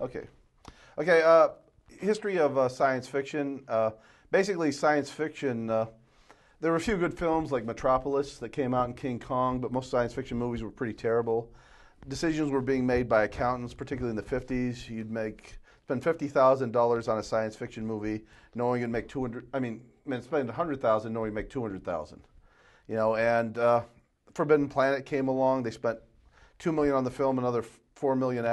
Okay. Okay. History of science fiction. Basically, science fiction. There were a few good films like Metropolis that came out and King Kong, but most science fiction movies were pretty terrible. Decisions were being made by accountants, particularly in the 50s. You'd spend $50,000 on a science fiction movie, knowing you'd make 200. I mean, spend 100,000 knowing you'd make 200,000. You know, and Forbidden Planet came along. They spent $2 million on the film, another $4 million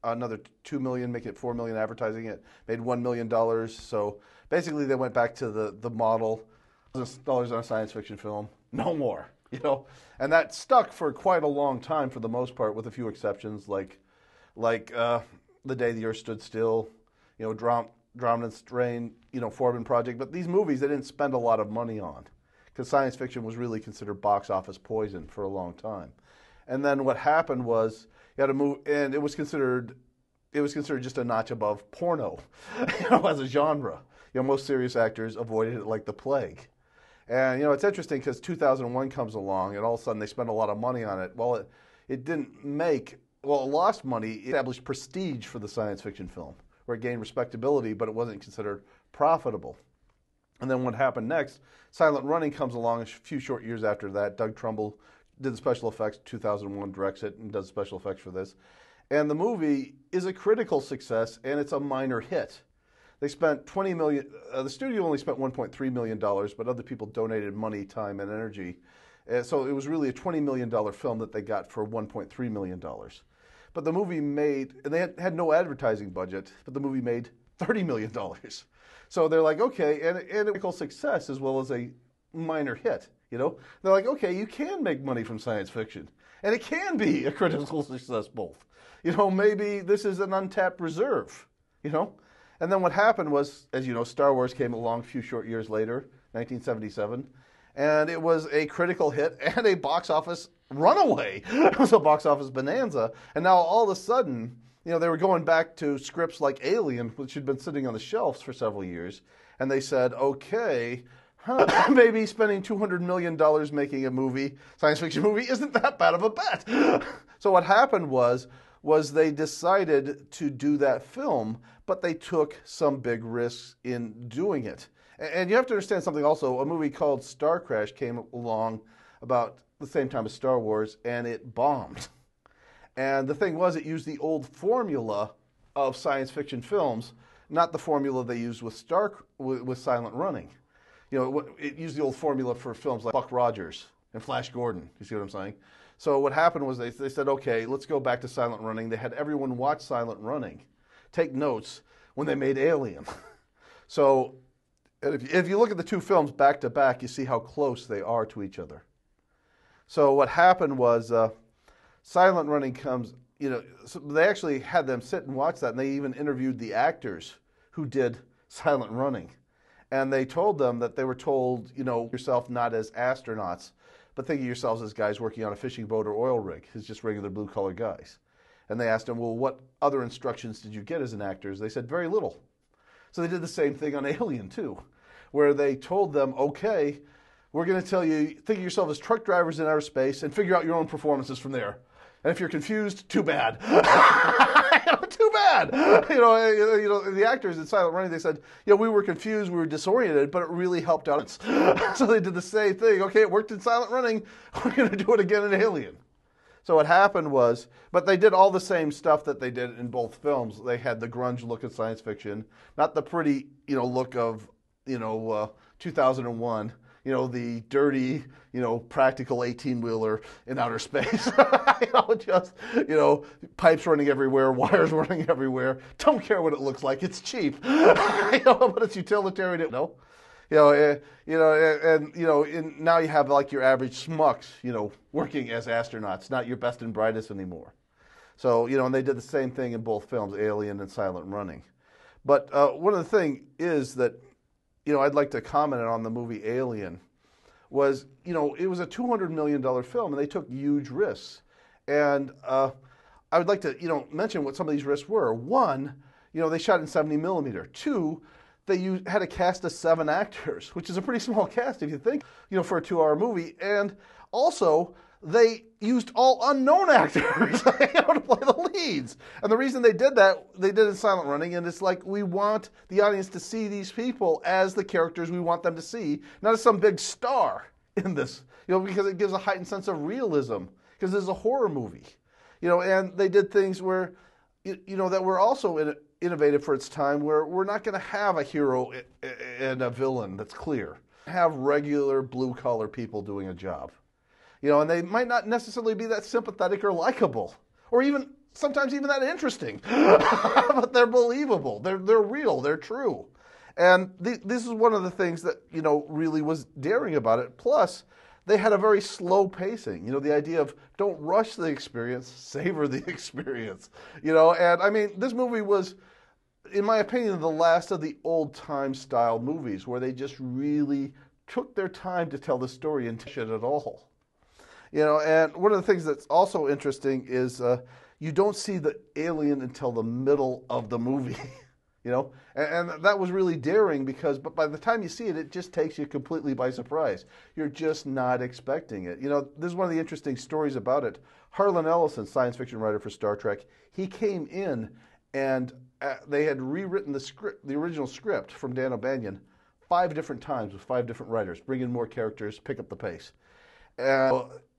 another $2 million, making it $4 million advertising it, made $1 million. So basically, they went back to the model. Dollars on a science fiction film, no more. You know, and that stuck for quite a long time for the most part, with a few exceptions like The Day the Earth Stood Still, you know, Dominant Strain, you know, Forbin Project. But these movies they didn't spend a lot of money on, because science fiction was really considered box office poison for a long time. And then what happened was you had to move, and it was considered just a notch above porno, you know, as a genre. You know, most serious actors avoided it like the plague. And, you know, it's interesting because 2001 comes along and all of a sudden they spend a lot of money on it. Well, it didn't make, well, it lost money. It established prestige for the science fiction film, where it gained respectability, but it wasn't considered profitable. And then what happened next, Silent Running comes along a few short years after that. Doug Trumbull did the special effects, 2001 directs it and does special effects for this. And the movie is a critical success and it's a minor hit. They spent $20 million. The studio only spent $1.3 million, but other people donated money, time, and energy. So it was really a $20 million film that they got for $1.3 million. But the movie made, and they had no advertising budget, but the movie made $30 million. So they're like, okay, and a critical success as well as a minor hit. You know, they're like, okay, you can make money from science fiction, and it can be a critical success both. You know, maybe this is an untapped reserve. You know. And then what happened was, as you know, Star Wars came along a few short years later, 1977, and it was a critical hit and a box office runaway. It was a box office bonanza. And now all of a sudden, you know, they were going back to scripts like Alien, which had been sitting on the shelves for several years, and they said, okay, maybe spending $200 million making a movie, science fiction movie, isn't that bad of a bet. So what happened was they decided to do that film, but they took some big risks in doing it. And you have to understand something also. A movie called Star Crash came along about the same time as Star Wars, and it bombed. And the thing was, it used the old formula of science fiction films, not the formula they used with Silent Running. You know, it used the old formula for films like Buck Rogers and Flash Gordon. You see what I'm saying? So what happened was they said, okay, let's go back to Silent Running. They had everyone watch Silent Running, take notes when they made Alien. So if you look at the two films back to back, you see how close they are to each other. So what happened was Silent Running comes, you know, so they actually had them sit and watch that, and they even interviewed the actors who did Silent Running. And they told them that they were told, you know, yourself not as astronauts, but think of yourselves as guys working on a fishing boat or oil rig. It's just regular blue-collar guys. And they asked them, well, what other instructions did you get as an actor? They said, very little. So they did the same thing on Alien, too, where they told them, okay, we're going to tell you, think of yourself as truck drivers in outer space and figure out your own performances from there. And if you're confused, too bad. Too bad. You know, the actors in Silent Running, they said, you know, we were confused, we were disoriented, but it really helped out. So they did the same thing. Okay, it worked in Silent Running. We're going to do it again in Alien. So what happened was, but they did all the same stuff that they did in both films. They had the grunge look of science fiction, not the pretty, you know, look of, you know, 2001. You know, the dirty, you know, practical 18-wheeler in outer space. You know, just, you know, pipes running everywhere, wires running everywhere. Don't care what it looks like. It's cheap. You know, but it's utilitarian. No. And now you have like your average schmucks, you know, working as astronauts, not your best and brightest anymore. So, you know, and they did the same thing in both films, Alien and Silent Running. But one of the things is that, you know, I'd like to comment on the movie Alien was, you know, it was a $200 million film and they took huge risks. And I would like to, you know, mention what some of these risks were. One, you know, they shot in 70 millimeter. Two, they had a cast of 7 actors, which is a pretty small cast if you think, you know, for a 2-hour movie. And also, they used all unknown actors to play the leads. And the reason they did that, they did it in silent running, and it's like we want the audience to see these people as the characters we want them to see, not as some big star in this, because it gives a heightened sense of realism, because this is a horror movie. And they did things where, that were also innovative for its time, where we're not going to have a hero and a villain that's clear. Have regular blue-collar people doing a job. And they might not necessarily be that sympathetic or likable, or even sometimes even that interesting, but they're believable. They're real. They're true. And this is one of the things that, really was daring about it. Plus, they had a very slow pacing. The idea of don't rush the experience, savor the experience. And I mean, this movie was, in my opinion, the last of the old-time style movies where they just really took their time to tell the story and shit at all. And one of the things that's also interesting is you don't see the alien until the middle of the movie, and that was really daring but by the time you see it, it just takes you completely by surprise. You're just not expecting it. This is one of the interesting stories about it. Harlan Ellison, science fiction writer for Star Trek, he came in and they had rewritten the original script from Dan O'Bannon 5 different times with 5 different writers, bring in more characters, pick up the pace.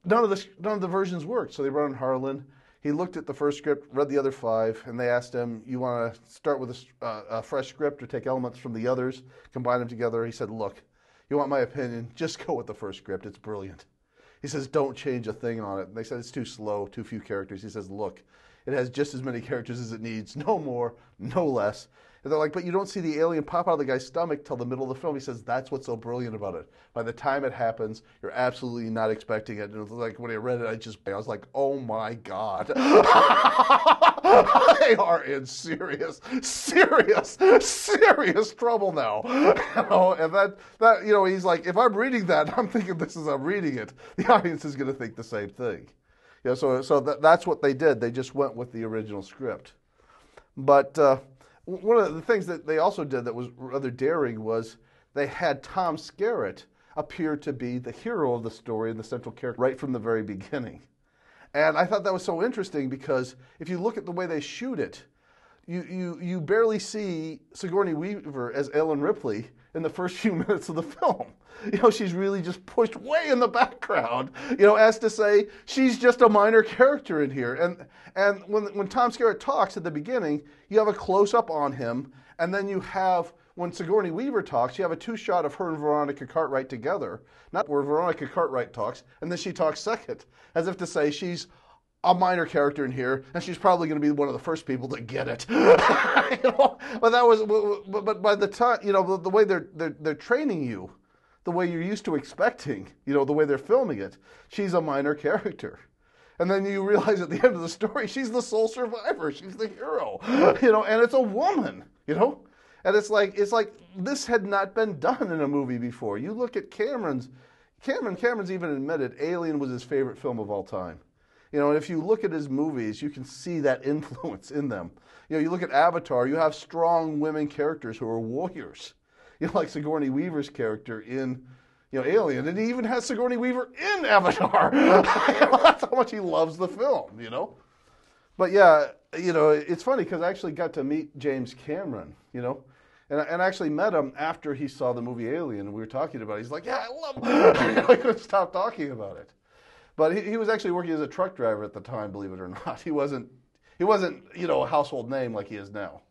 None of the versions worked, so they brought in Harlan. He looked at the first script, read the other 5, and they asked him, you want to start with a fresh script or take elements from the others, combine them together? He said, look, you want my opinion? Just go with the first script. It's brilliant. He says, don't change a thing on it. And they said, it's too slow, too few characters. He says, look, it has just as many characters as it needs, no more, no less. And they're like, but you don't see the alien pop out of the guy's stomach till the middle of the film. He says, that's what's so brilliant about it. By the time it happens, you're absolutely not expecting it. And it was like, when I read it, I was like, oh my God. They are in serious trouble now. And that he's like, if I'm reading that, I'm thinking this as I'm reading it, the audience is going to think the same thing. So that's what they did. They just went with the original script. But one of the things that they also did that was rather daring was they had Tom Skerritt appear to be the hero of the story and the central character right from the very beginning. And I thought that was so interesting because if you look at the way they shoot it, you barely see Sigourney Weaver as Ellen Ripley in the first few minutes of the film. She's really just pushed way in the background, as to say she's just a minor character in here. And when Tom Skerritt talks at the beginning, you have a close-up on him, and then you have, when Sigourney Weaver talks, you have a 2-shot of her and Veronica Cartwright together, not where Veronica Cartwright talks, and then she talks second, as if to say she's a minor character in here, and she's probably going to be one of the first people to get it. But that was, but by the time, the way they're training you, the way you're used to expecting, the way they're filming it, she's a minor character. And then you realize at the end of the story, she's the sole survivor. She's the hero, and it's a woman, And it's like this had not been done in a movie before. You look at Cameron's even admitted Alien was his favorite film of all time. And if you look at his movies, you can see that influence in them. You look at Avatar, you have strong women characters who are warriors. Like Sigourney Weaver's character in, Alien, and he even has Sigourney Weaver in Avatar. That's how much he loves the film, But yeah, it's funny because I actually got to meet James Cameron, and I actually met him after he saw the movie Alien, and we were talking about it. He's like, yeah, I love it. I couldn't stop talking about it. But he was actually working as a truck driver at the time, believe it or not. He wasn't a household name like he is now.